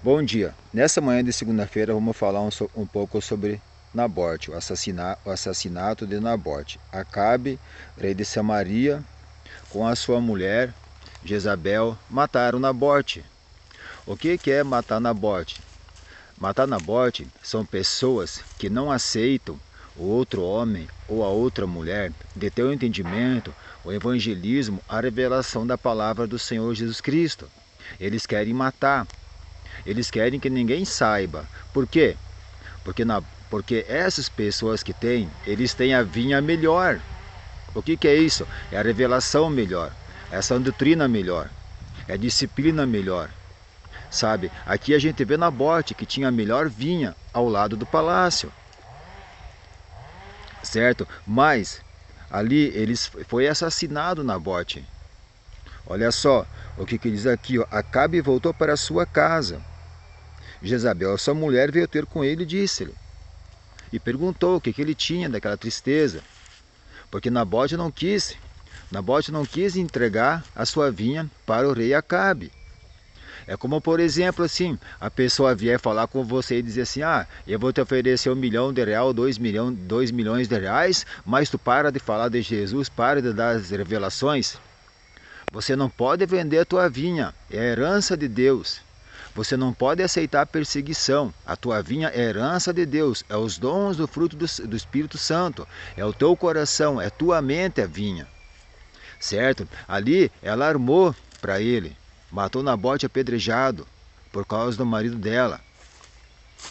Bom dia. Nessa manhã de segunda-feira vamos falar um pouco sobre Nabote, o assassinato de Nabote. Acabe, rei de Samaria, com a sua mulher Jezabel, mataram Nabote. O que é matar Nabote? Matar Nabote são pessoas que não aceitam o outro homem ou a outra mulher de ter o entendimento, o evangelismo, a revelação da palavra do Senhor Jesus Cristo. Eles querem matar. Eles querem que ninguém saiba. Por quê? Porque essas pessoas que têm, eles têm a vinha melhor. O que é isso? É a revelação melhor, é essa doutrina melhor, é a disciplina melhor. Sabe, aqui a gente vê Nabote que tinha a melhor vinha ao lado do palácio. Certo? Mas ali foi assassinado Nabote. Olha só o que diz aqui, ó. Acabe voltou para sua casa. Jezabel, sua mulher, veio ter com ele e disse-lhe. E perguntou o que ele tinha daquela tristeza. Porque Nabote não quis entregar a sua vinha para o rei Acabe. É como, por exemplo, assim, a pessoa vier falar com você e dizer assim, eu vou te oferecer R$1 milhão, R$2 milhões, mas tu para de falar de Jesus, para de dar as revelações. Você não pode vender a tua vinha, é a herança de Deus. Você não pode aceitar perseguição. A tua vinha é a herança de Deus, é os dons do fruto do Espírito Santo, é o teu coração, é tua mente a vinha. Certo? Ali ela armou para ele, matou Nabote apedrejado por causa do marido dela.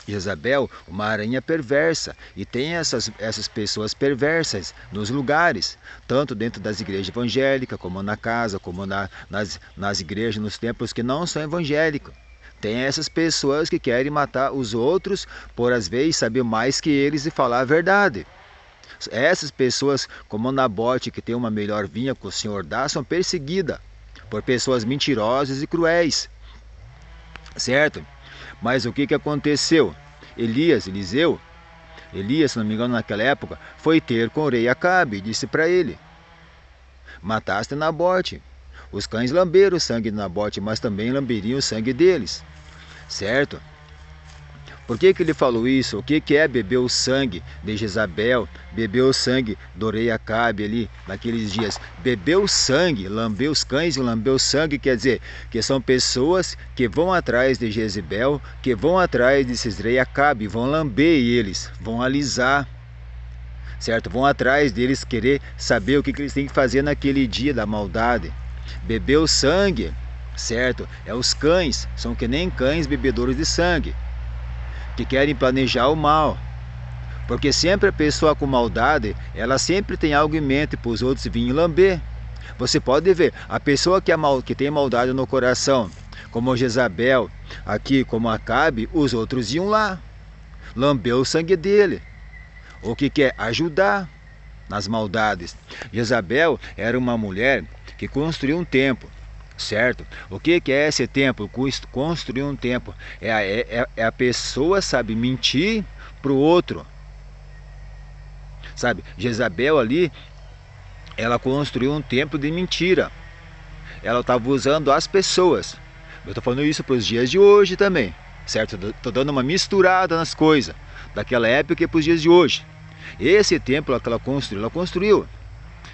Jezabel, uma aranha perversa, e tem essas pessoas perversas nos lugares, tanto dentro das igrejas evangélicas, como na casa, como nas igrejas, nos templos que não são evangélicos. Tem essas pessoas que querem matar os outros por às vezes saber mais que eles e falar a verdade. Essas pessoas, como Nabote, que tem uma melhor vinha que o Senhor dá, são perseguidas por pessoas mentirosas e cruéis. Certo? Mas o que aconteceu? Eliseu, se não me engano naquela época, foi ter com o rei Acabe e disse para ele: mataste Nabote. Os cães lamberam o sangue de Nabote, mas também lamberiam o sangue deles. Certo? Por que ele falou isso? O que é beber o sangue de Jezabel, beber o sangue do rei Acabe ali naqueles dias? Beber o sangue, lamber os cães e lamber o sangue, quer dizer que são pessoas que vão atrás de Jezebel, que vão atrás desses rei Acabe, vão lamber eles, vão alisar, certo? Vão atrás deles querer saber o que eles têm que fazer naquele dia da maldade. Beber o sangue, certo? É os cães, são que nem cães bebedores de sangue, que querem planejar o mal. Porque sempre a pessoa com maldade, ela sempre tem algo em mente para os outros virem lamber. Você pode ver, a pessoa que tem maldade no coração, como Jezabel, aqui como Acabe, os outros iam lá, lamber o sangue dele. O que quer? Ajudar nas maldades. Jezabel era uma mulher que construiu um templo. Certo? O que é esse templo? Construir um templo. É a pessoa, sabe, mentir para o outro. Sabe, Jezabel ali, ela construiu um templo de mentira. Ela estava usando as pessoas. Eu estou falando isso para os dias de hoje também. Certo? Estou dando uma misturada nas coisas daquela época e para os dias de hoje. Esse templo que ela construiu,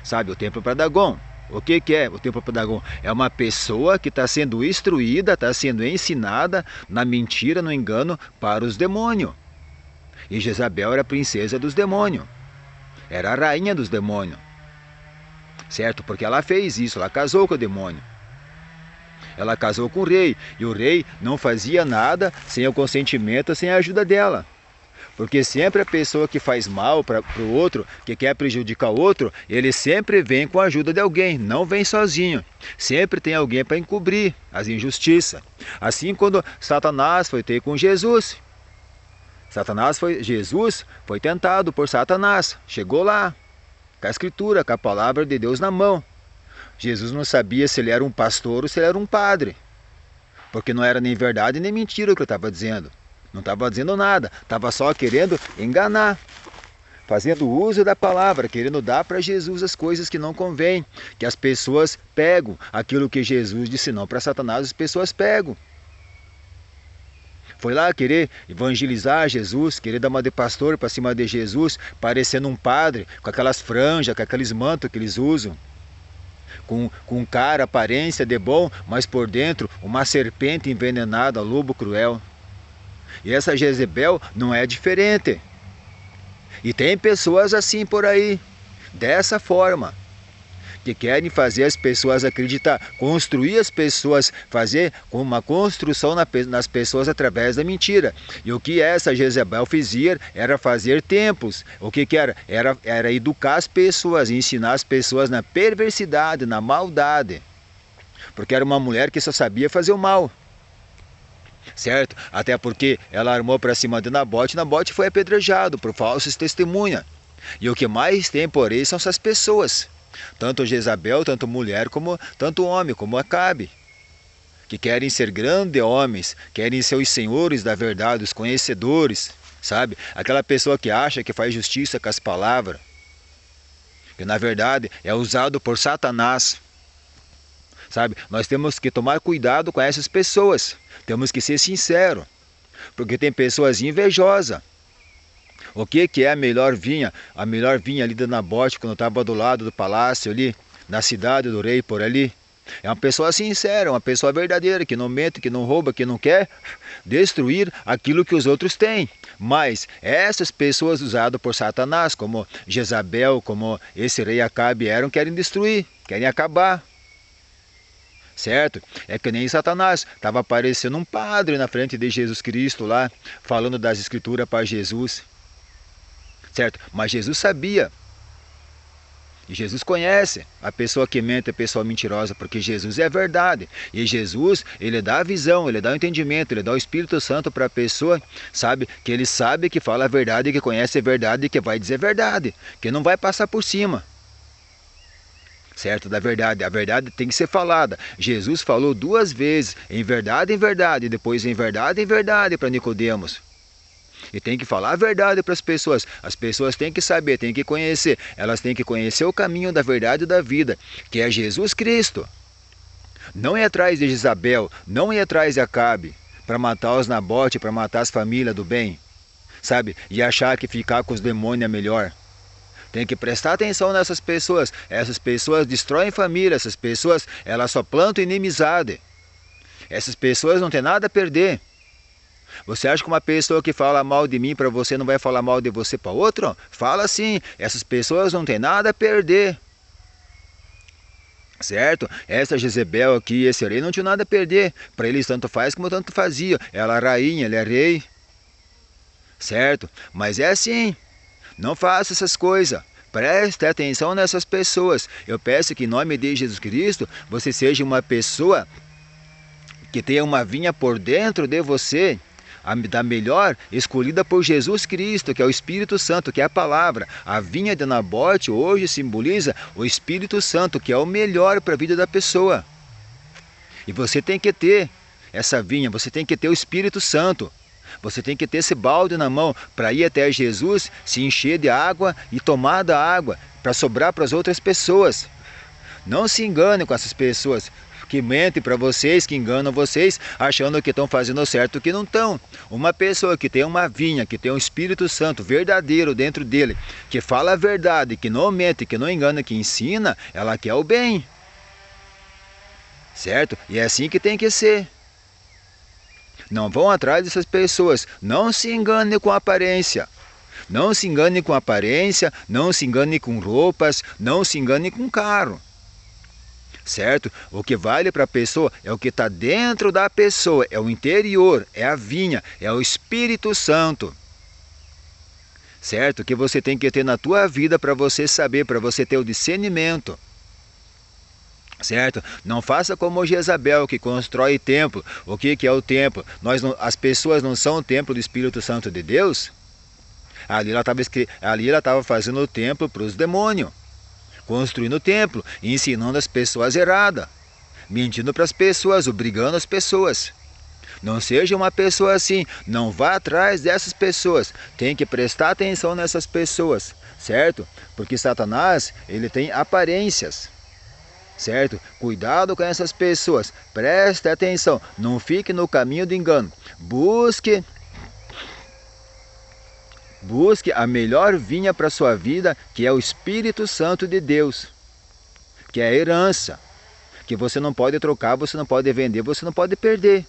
sabe, o templo para Dagon. O que é o templo para Dagon? É uma pessoa que está sendo instruída, está sendo ensinada na mentira, no engano, para os demônios. E Jezabel era a princesa dos demônios. Era a rainha dos demônios. Certo? Porque ela fez isso, ela casou com o demônio. Ela casou com o rei. E o rei não fazia nada sem o consentimento, sem a ajuda dela. Porque sempre a pessoa que faz mal para o outro, que quer prejudicar o outro, ele sempre vem com a ajuda de alguém, não vem sozinho. Sempre tem alguém para encobrir as injustiças. Assim quando Satanás foi ter com Jesus. Jesus foi tentado por Satanás, chegou lá, com a escritura, com a palavra de Deus na mão. Jesus não sabia se ele era um pastor ou se ele era um padre. Porque não era nem verdade nem mentira o que ele estava dizendo. Não estava dizendo nada, estava só querendo enganar, fazendo uso da palavra, querendo dar para Jesus as coisas que não convém, que as pessoas pegam aquilo que Jesus disse não para Satanás, as pessoas pegam. Foi lá querer evangelizar Jesus, querer dar uma de pastor para cima de Jesus, parecendo um padre, com aquelas franjas, com aqueles mantos que eles usam. Com cara, aparência de bom, mas por dentro uma serpente envenenada, lobo cruel. E essa Jezebel não é diferente. E tem pessoas assim por aí, dessa forma, que querem fazer as pessoas acreditar, construir as pessoas, fazer uma construção nas pessoas através da mentira. E o que essa Jezebel fazia era fazer templos. O que era? Era educar as pessoas, ensinar as pessoas na perversidade, na maldade. Porque era uma mulher que só sabia fazer o mal. Certo? Até porque ela armou para cima de Nabote, Nabote foi apedrejado por falsas testemunhas. E o que mais tem por aí são essas pessoas. Tanto Jezabel, tanto mulher, tanto homem, como Acabe, que querem ser grandes homens, querem ser os senhores da verdade, os conhecedores, sabe? Aquela pessoa que acha que faz justiça com as palavras, que na verdade é usado por Satanás, sabe? Nós temos que tomar cuidado com essas pessoas, temos que ser sinceros, porque tem pessoas invejosas. O que é a melhor vinha? A melhor vinha ali da Nabote, quando estava do lado do palácio ali, na cidade do rei por ali. É uma pessoa sincera, uma pessoa verdadeira, que não mente, que não rouba, que não quer destruir aquilo que os outros têm. Mas essas pessoas usadas por Satanás, como Jezabel, como esse rei Acabe querem destruir, querem acabar. Certo? É que nem Satanás, estava aparecendo um padre na frente de Jesus Cristo lá, falando das escrituras para Jesus. Certo? Mas Jesus sabia. E Jesus conhece a pessoa que mente, a pessoa mentirosa, porque Jesus é a verdade. E Jesus, ele dá a visão, ele dá o entendimento, ele dá o Espírito Santo para a pessoa, sabe? Que ele sabe que fala a verdade, que conhece a verdade e que vai dizer a verdade, que não vai passar por cima. Certo? Da verdade. A verdade tem que ser falada. Jesus falou 2 vezes, em verdade, e depois em verdade para Nicodemos. E tem que falar a verdade para as pessoas. As pessoas têm que saber, têm que conhecer. Elas têm que conhecer o caminho da verdade e da vida, que é Jesus Cristo. Não ir atrás de Jezabel, não ir atrás de Acabe, para matar os Nabote, para matar as famílias do bem, sabe? E achar que ficar com os demônios é melhor. Tem que prestar atenção nessas pessoas. Essas pessoas destroem família, essas pessoas, elas só plantam inimizade. Essas pessoas não têm nada a perder. Você acha que uma pessoa que fala mal de mim para você não vai falar mal de você para outro? Fala sim, essas pessoas não têm nada a perder. Certo? Essa Jezebel aqui, esse rei não tinha nada a perder. Para eles tanto faz como tanto fazia. Ela é rainha, ele é rei. Certo? Mas é assim. Não faça essas coisas. Preste atenção nessas pessoas. Eu peço que em nome de Jesus Cristo, você seja uma pessoa que tenha uma vinha por dentro de você, da melhor, escolhida por Jesus Cristo, que é o Espírito Santo, que é a palavra. A vinha de Nabote hoje simboliza o Espírito Santo, que é o melhor para a vida da pessoa. E você tem que ter essa vinha, você tem que ter o Espírito Santo. Você tem que ter esse balde na mão para ir até Jesus, se encher de água e tomar da água, para sobrar para as outras pessoas. Não se engane com essas pessoas que mentem para vocês, que enganam vocês, achando que estão fazendo certo, que não estão. Uma pessoa que tem uma vinha, que tem um Espírito Santo verdadeiro dentro dele, que fala a verdade, que não mente, que não engana, que ensina, ela quer o bem. Certo? E é assim que tem que ser. Não vão atrás dessas pessoas. Não se engane com a aparência. Não se engane com a aparência, não se engane com roupas, não se engane com carro. Certo? O que vale para a pessoa é o que está dentro da pessoa, é o interior, é a vinha, é o Espírito Santo. Certo? Que você tem que ter na tua vida para você saber, para você ter o discernimento. Certo? Não faça como Jezabel, que constrói templo. O que é o templo? As pessoas não são o templo do Espírito Santo de Deus? Ali ela estava fazendo o templo para os demônios, construindo o templo, ensinando as pessoas erradas, mentindo para as pessoas, obrigando as pessoas. Não seja uma pessoa assim, não vá atrás dessas pessoas, tem que prestar atenção nessas pessoas, certo? Porque Satanás, ele tem aparências. certo? Cuidado com essas pessoas, preste atenção, não fique no caminho do engano. Busque a melhor vinha para a sua vida, que é o Espírito Santo de Deus, que é a herança, que você não pode trocar, você não pode vender, você não pode perder.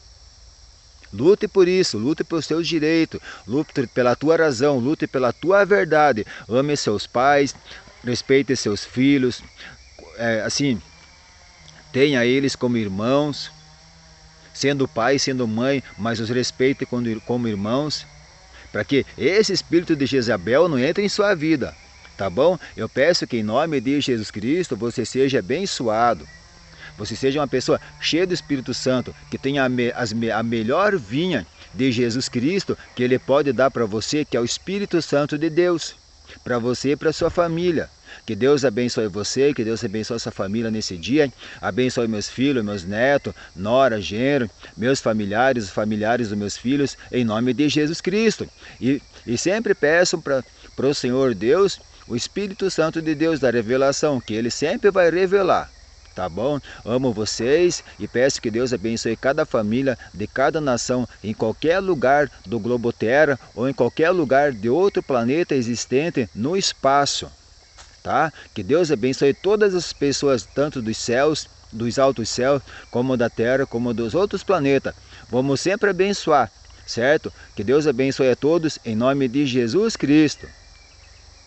Lute por isso, lute pelos seus direitos, lute pela tua razão, lute pela tua verdade. Ame seus pais, respeite seus filhos, assim, tenha eles como irmãos, sendo pai, sendo mãe, mas os respeite como irmãos, para que esse espírito de Jezabel não entre em sua vida, tá bom? Eu peço que em nome de Jesus Cristo você seja abençoado. Você seja uma pessoa cheia do Espírito Santo, que tenha a melhor vinha de Jesus Cristo que Ele pode dar para você, que é o Espírito Santo de Deus, para você e para sua família. Que Deus abençoe você, que Deus abençoe sua família nesse dia, abençoe meus filhos, meus netos, nora, genro, meus familiares, os familiares dos meus filhos, em nome de Jesus Cristo. E sempre peço para o Senhor Deus, o Espírito Santo de Deus da revelação, que Ele sempre vai revelar. Tá bom? Amo vocês e peço que Deus abençoe cada família de cada nação em qualquer lugar do globo Terra ou em qualquer lugar de outro planeta existente no espaço. Tá? Que Deus abençoe todas as pessoas, tanto dos céus, dos altos céus, como da Terra, como dos outros planetas. Vamos sempre abençoar, certo? Que Deus abençoe a todos em nome de Jesus Cristo.